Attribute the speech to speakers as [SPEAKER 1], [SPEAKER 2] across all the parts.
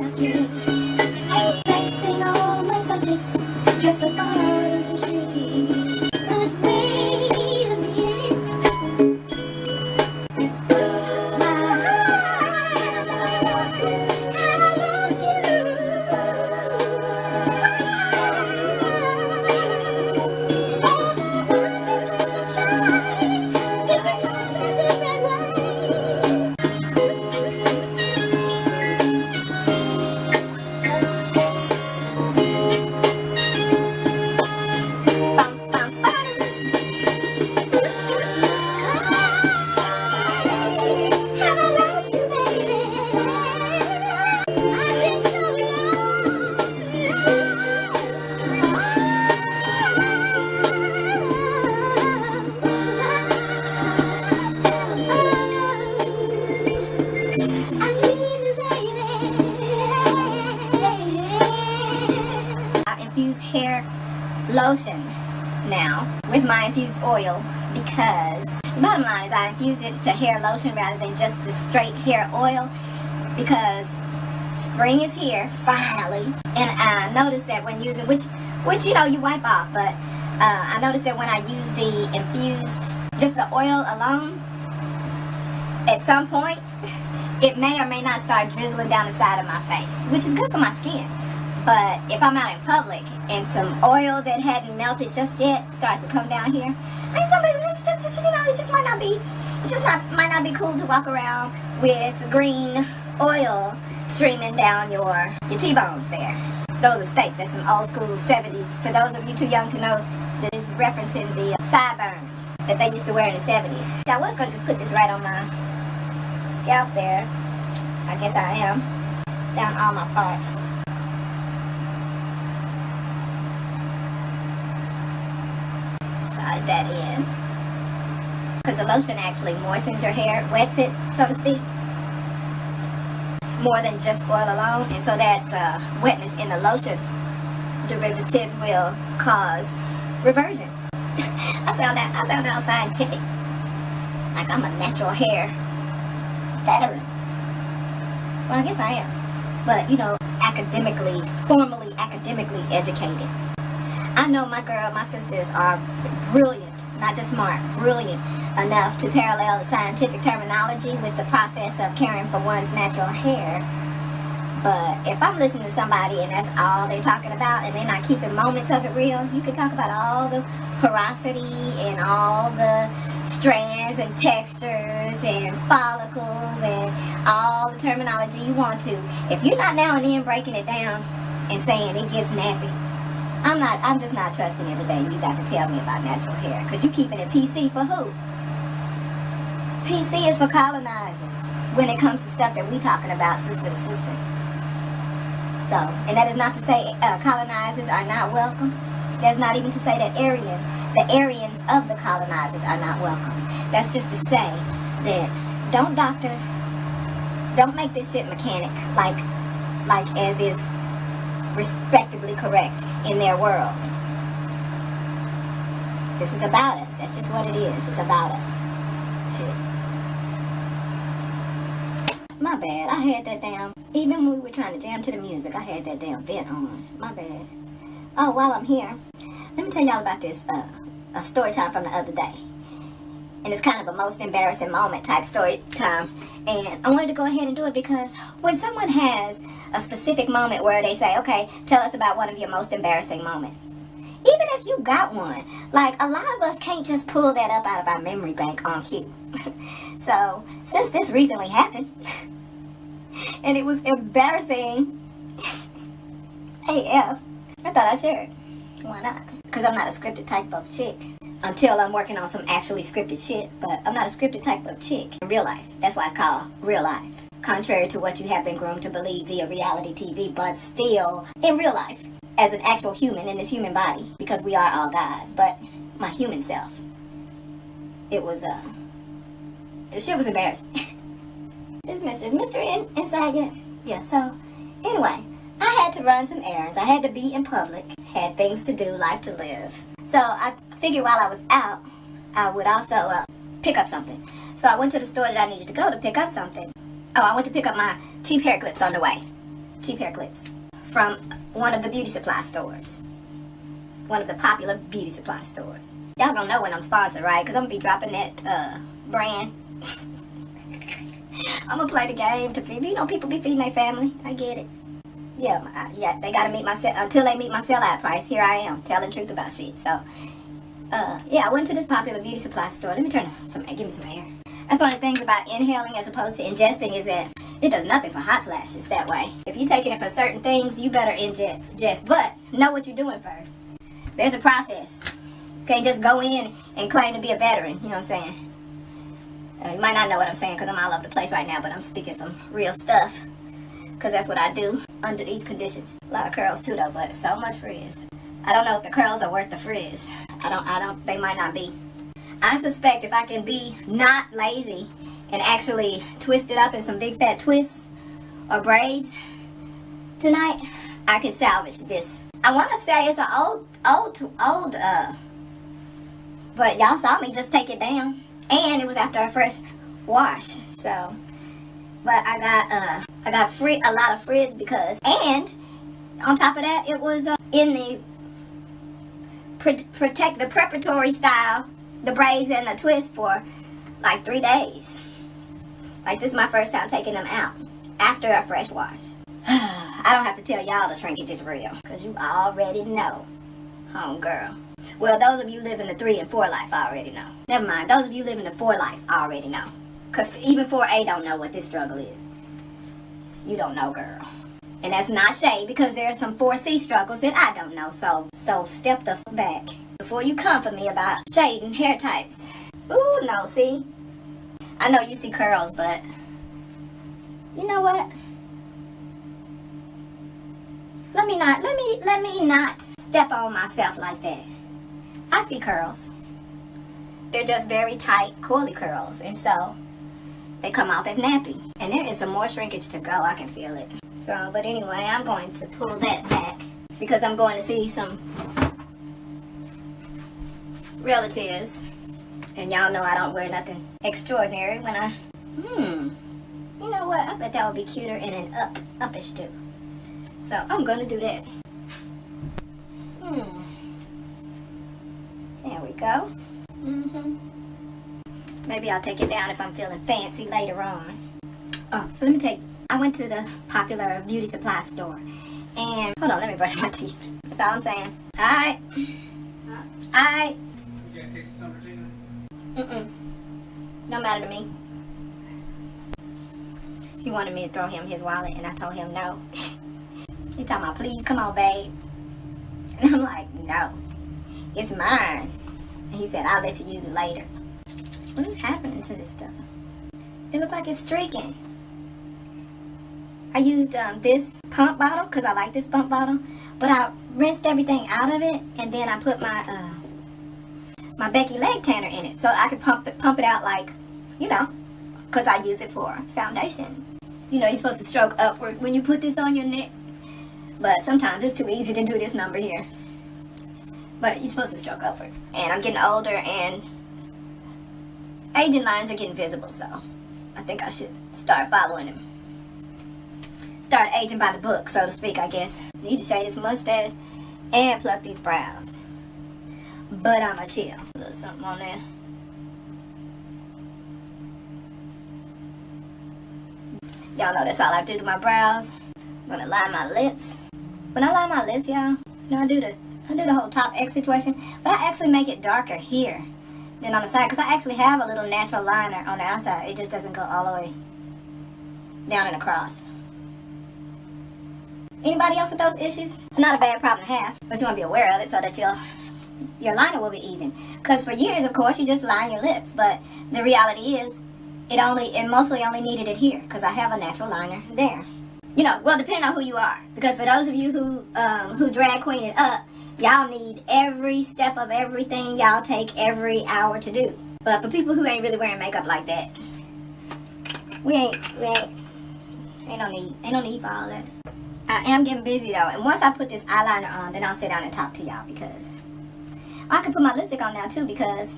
[SPEAKER 1] I can't. Blessing all my subjects, just a bar insecurity. But wait a minute. Infuse hair lotion now with my infused oil, because the bottom line is I infuse it to hair lotion rather than just the straight hair oil, because spring is here finally, and I noticed that when using, which you know you wipe off, but I noticed that when I use the infused, just the oil alone, at some point it may or may not start drizzling down the side of my face, which is good for my skin. But if I'm out in public and some oil that hadn't melted just yet starts to come down here, I just don't, you know, it just might not be, might not be cool to walk around with green oil streaming down your T-bones there. Those are steaks. That's some old school 70s. For those of you too young to know, that is referencing the sideburns that they used to wear in the 70s. I was going to just put this right on my scalp there. I guess I am. Down all my parts. Massage that in, because the lotion actually moistens your hair, wets it, so to speak, more than just oil alone, and so that wetness in the lotion derivative will cause reversion. I sound out scientific, like I'm a natural hair veteran. Well, I guess I am, but you know, formally academically educated. I know my sisters are brilliant, not just smart, brilliant enough to parallel the scientific terminology with the process of caring for one's natural hair. But if I'm listening to somebody and that's all they're talking about and they're not keeping moments of it real, you can talk about all the porosity and all the strands and textures and follicles and all the terminology you want to. If you're not now and then breaking it down and saying it gets nappy, I'm just not trusting everything you got to tell me about natural hair, because you keeping it PC for who? PC is for colonizers when it comes to stuff that we talking about sister to sister. So, and that is not to say colonizers are not welcome. That's not even to say that the Aryans of the colonizers are not welcome. That's just to say that don't make this shit mechanic like as is respectably correct in their world. This is about us. That's just what it is. It's about us. Shit. My bad. I had that damn, even when we were trying to jam to the music, I had that damn vent on. My bad. Oh, while I'm here, let me tell y'all about this a story time from the other day. And it's kind of a most embarrassing moment type story time. And I wanted to go ahead and do it because when someone has a specific moment where they say, okay, tell us about one of your most embarrassing moments. Even if you got one, like a lot of us can't just pull that up out of our memory bank on cue. So, since this recently happened, and it was embarrassing AF, I thought I'd share it. Why not? Because I'm not a scripted type of chick. Until I'm working on some actually scripted shit. But I'm not a scripted type of chick in real life. That's why it's called real life. Contrary to what you have been groomed to believe via reality TV, but still in real life. As an actual human in this human body. Because we are all guys. But my human self. It was, the shit was embarrassing. Is Mr. inside yet? Yeah, so, anyway. I had to run some errands. I had to be in public. Had things to do, life to live. So I figured while I was out, I would also pick up something. So I went to the store that I needed to go to pick up something. Oh, I went to pick up my cheap hair clips on the way. cheap hair clips from one of the beauty supply stores. One of the popular beauty supply stores. Y'all gonna know when I'm sponsored, right? Because I'm gonna be dropping that brand. I'm gonna play the game to feed, you know, people be feeding their family. I get it. Yeah, they gotta meet my until they meet my sell-out price. Here I am, telling truth about shit. So, yeah, I went to this popular beauty supply store. Let me turn some, give me some air. That's one of the things about inhaling as opposed to ingesting is that it does nothing for hot flashes that way. If you're taking it for certain things, you better ingest. But know what you're doing first. There's a process. You can't just go in and claim to be a veteran. You know what I'm saying? You might not know what I'm saying because I'm all over the place right now, but I'm speaking some real stuff. Because that's what I do under these conditions. A lot of curls too though, but so much frizz. I don't know if the curls are worth the frizz. They might not be. I suspect if I can be not lazy and actually twist it up in some big fat twists or braids tonight, I can salvage this. I want to say it's an old, but y'all saw me just take it down. And it was after a fresh wash, so. But I got a lot of frizz because, and on top of that, it was in the the preparatory style, the braids and the twist for like 3 days. Like this is my first time taking them out after a fresh wash. I don't have to tell y'all the shrinkage is real, because you already know, homegirl. Well, those of you living the 3 and 4 life already know. Never mind, those of you living the 4 life already know. Because even 4A don't know what this struggle is. You don't know, girl. And that's not shade, because there are some 4C struggles that I don't know. So step the back before you come for me about shade and hair types. Ooh, no, see? I know you see curls, but you know what? Let me not step on myself like that. I see curls. They're just very tight, coily curls, and so they come off as nappy. And there is some more shrinkage to go. I can feel it. So, but anyway, I'm going to pull that back because I'm going to see some relatives. And y'all know I don't wear nothing extraordinary when I, you know what? I bet that would be cuter in an uppish do. So I'm going to do that. There we go. Maybe I'll take it down if I'm feeling fancy later on. Oh, so I went to the popular beauty supply store. And, hold on, let me brush my teeth. That's all I'm saying. Alright. Alright.
[SPEAKER 2] You got a case of something?
[SPEAKER 1] Don't matter to me. He wanted me to throw him his wallet, and I told him no. He talking about, please, come on, babe. And I'm like, no. It's mine. And he said, I'll let you use it later. What is happening to this stuff? It looks like it's streaking. I used this pump bottle because I like this pump bottle, but I rinsed everything out of it, and then I put my my Becky leg tanner in it so I could pump it out, like, you know, because I use it for foundation. You know, you're supposed to stroke upward when you put this on your neck, but sometimes it's too easy to do this number here. But you're supposed to stroke upward. And I'm getting older, and aging lines are getting visible, so I think I should start following him. Start aging by the book, so to speak, I guess. Need to shade this mustache and pluck these brows. But I'ma chill. A little something on there. Y'all know that's all I do to my brows. I'm gonna line my lips. When I line my lips, y'all, you know, I do the whole top X situation, but I actually make it darker here than on the side, because I actually have a little natural liner on the outside. It just doesn't go all the way down and across. Anybody else with those issues? It's not a bad problem to have, but you want to be aware of it so that your liner will be even. Because for years, of course, you just line your lips, but the reality is it mostly only needed it here, because I have a natural liner there. You know, well, depending on who you are, because for those of you who drag queen it up, y'all need every step of everything y'all take every hour to do. But for people who ain't really wearing makeup like that, ain't no need for all that. I am getting busy though, and once I put this eyeliner on, then I'll sit down and talk to y'all, because I can put my lipstick on now too, because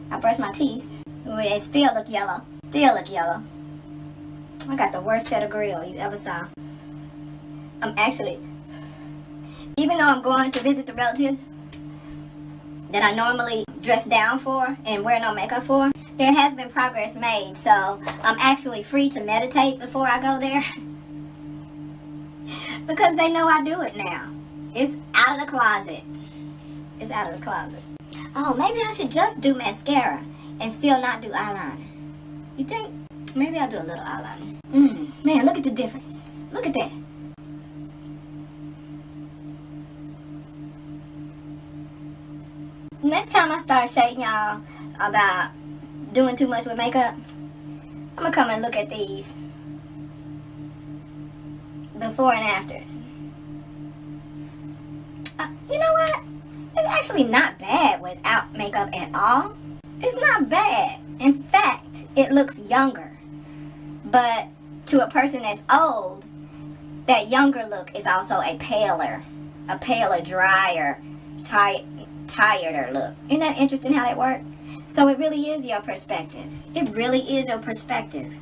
[SPEAKER 1] I brushed my teeth. They still look yellow. I got the worst set of grill you ever saw. I'm actually, even though I'm going to visit the relatives that I normally dress down for and wear no makeup for, there has been progress made. So I'm actually free to meditate before I go there. Because they know I do it now. It's out of the closet. It's out of the closet. Oh, maybe I should just do mascara and still not do eyeliner. You think? Maybe I'll do a little eyeliner. Man, look at the difference. Look at that. Next time I start shading y'all about doing too much with makeup, I'm gonna come and look at these before and afters. You know what? It's actually not bad without makeup at all. It's not bad. In fact, it looks younger. But to a person that's old, that younger look is also a paler, drier, tireder look. Isn't that interesting how that works? So it really is your perspective. It really is your perspective.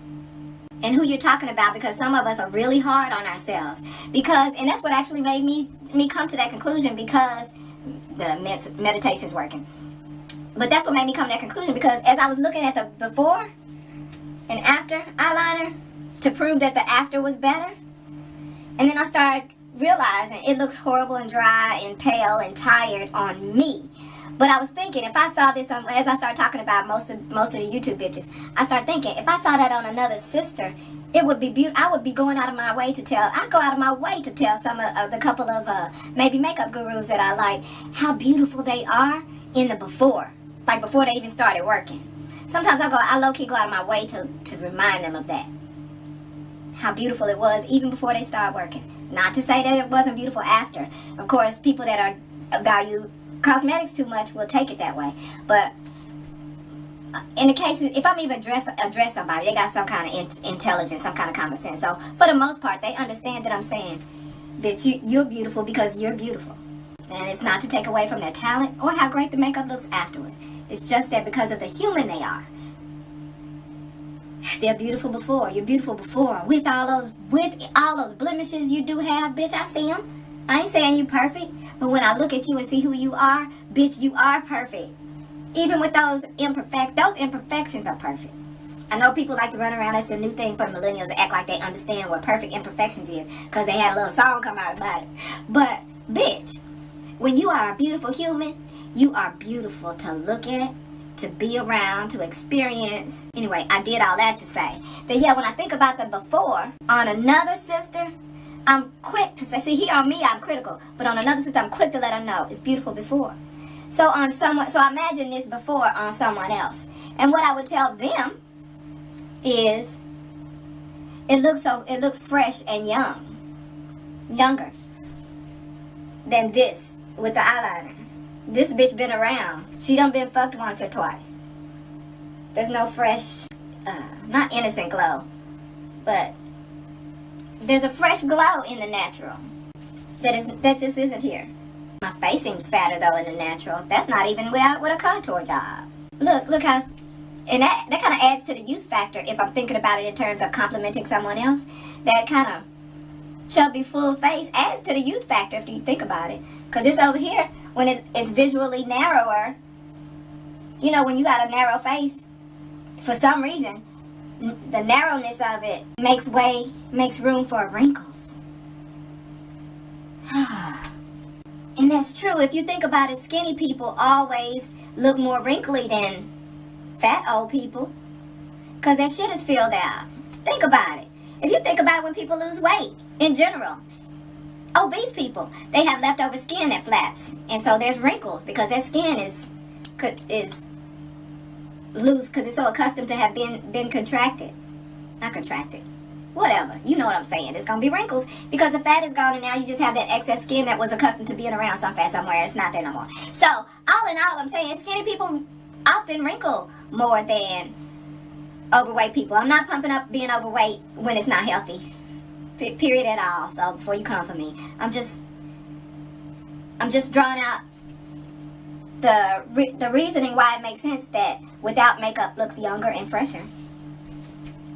[SPEAKER 1] And who you're talking about, because some of us are really hard on ourselves. And that's what actually made me come to that conclusion, because the meditation's working. But that's what made me come to that conclusion, because as I was looking at the before and after eyeliner to prove that the after was better, and then I started realizing it looks horrible and dry and pale and tired on me. But I was thinking, if I saw this on, as I started talking about most of the YouTube bitches, I started thinking, if I saw that on another sister, it would be beautiful. I would be going out of my way to tell. I go out of my way to tell some of the couple of maybe makeup gurus that I like how beautiful they are in the before, like before they even started working. Sometimes I low-key go out of my way to remind them of that, how beautiful it was even before they start working. Not to say that it wasn't beautiful after. Of course, people that value cosmetics too much will take it that way. But in the case, if I'm even address somebody, they got some kind of intelligence, some kind of common sense. So for the most part, they understand that I'm saying that you're beautiful because you're beautiful. And it's not to take away from their talent or how great the makeup looks afterwards. It's just that because of the human they are. They're beautiful before. You're beautiful before. With all those blemishes you do have, bitch, I see them. I ain't saying you perfect. But when I look at you and see who you are, bitch, you are perfect. Even with those imperfections are perfect. I know people like to run around. That's a new thing for the millennials to act like they understand what perfect imperfections is, because they had a little song come out about it. But, bitch, when you are a beautiful human, you are beautiful to look at, to be around, to experience. Anyway, I did all that to say that, yeah, when I think about the before on another sister, I'm quick to say, see, here on me, I'm critical. But on another sister, I'm quick to let her know it's beautiful before. So I imagine this before on someone else. And what I would tell them is, it looks fresh and younger than this with the eyeliner. This bitch been around. She done been fucked once or twice. There's no fresh, not innocent glow, but there's a fresh glow in the natural that just isn't here. My face seems fatter though in the natural. That's not even with a contour job. Look how, and that kind of adds to the youth factor if I'm thinking about it in terms of complimenting someone else. That kind of chubby full face adds to the youth factor if you think about it. Because this over here, when it's visually narrower, you know, when you got a narrow face, for some reason, the narrowness of it makes room for wrinkles. And that's true. If you think about it, skinny people always look more wrinkly than fat old people, because their shit is filled out. Think about it. If you think about it, when people lose weight in general, obese people, they have leftover skin that flaps, and so there's wrinkles because their skin is loose because it's so accustomed to have been contracted. Not contracted. Whatever. You know what I'm saying. It's going to be wrinkles because the fat is gone, and now you just have that excess skin that was accustomed to being around some fat somewhere. It's not there no more. So, all in all, I'm saying skinny people often wrinkle more than overweight people. I'm not pumping up being overweight when it's not healthy. Period at all. So, before you come for me, I'm just drawing out the reasoning why it makes sense that without makeup looks younger and fresher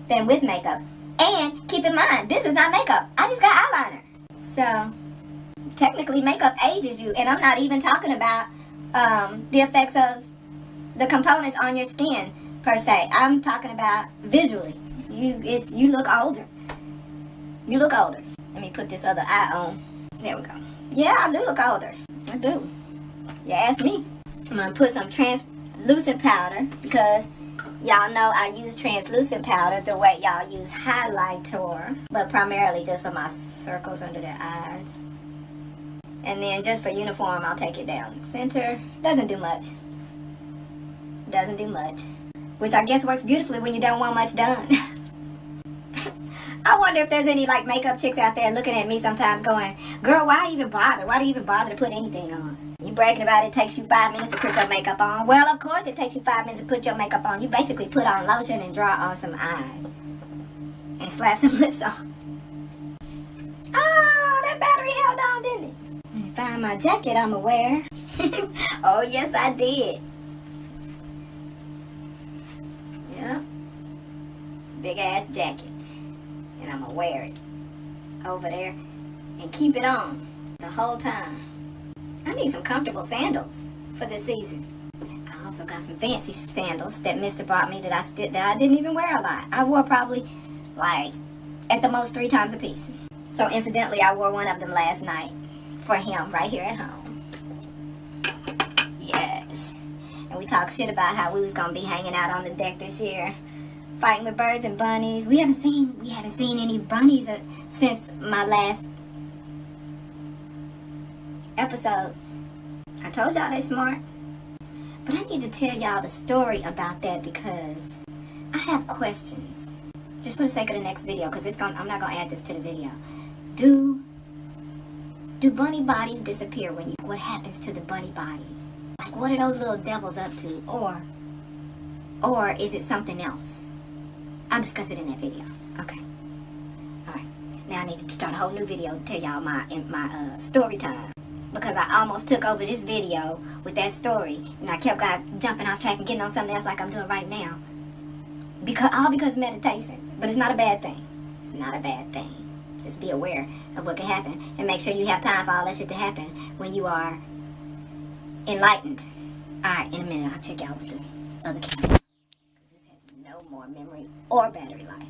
[SPEAKER 1] than with makeup. And keep in mind, this is not makeup. I just got eyeliner. So, technically makeup ages you. And I'm not even talking about the effects of the components on your skin, per se. I'm talking about visually. You look older. You look older. Let me put this other eye on. There we go. Yeah, I do look older. I do. You ask me. I'm going to put some translucent powder because y'all know I use translucent powder the way y'all use highlighter, but primarily just for my circles under their eyes. And then just for uniform, I'll take it down the center. Doesn't do much. Doesn't do much. Which I guess works beautifully when you don't want much done. I wonder if there's any like makeup chicks out there looking at me sometimes going, girl, why even bother? Why do you even bother to put anything on? You bragging about it takes you 5 minutes to put your makeup on. Well, of course it takes you 5 minutes to put your makeup on. You basically put on lotion and draw on some eyes. And slap some lips on. Oh, that battery held on, didn't it? Let me find my jacket I'ma wear. Oh, yes, I did. Yep. Big ass jacket. And I'ma wear it over there and keep it on the whole time. I need some comfortable sandals for this season. I also got some fancy sandals that Mr. bought me that I didn't even wear a lot. I wore probably like at the most 3 times a piece. So incidentally, I wore one of them last night for him right here at home. Yes. And we talked shit about how we was gonna be hanging out on the deck this year, fighting with birds and bunnies. We haven't seen any bunnies since my last episode. I told y'all they smart. But I need to tell y'all the story about that because I have questions. Just for the sake of the next video, because I'm not gonna add this to the video. Do bunny bodies disappear what happens to the bunny bodies? Like, what are those little devils up to? Or is it something else? I'll discuss it in that video. Okay. Alright. Now I need to start a whole new video to tell y'all my story time. Because I almost took over this video with that story. And I kept jumping off track and getting on something else like I'm doing right now. All because meditation. But it's not a bad thing. It's not a bad thing. Just be aware of what can happen. And make sure you have time for all that shit to happen when you are enlightened. Alright, in a minute I'll check y'all with the other camera. Because this has no more memory or battery life.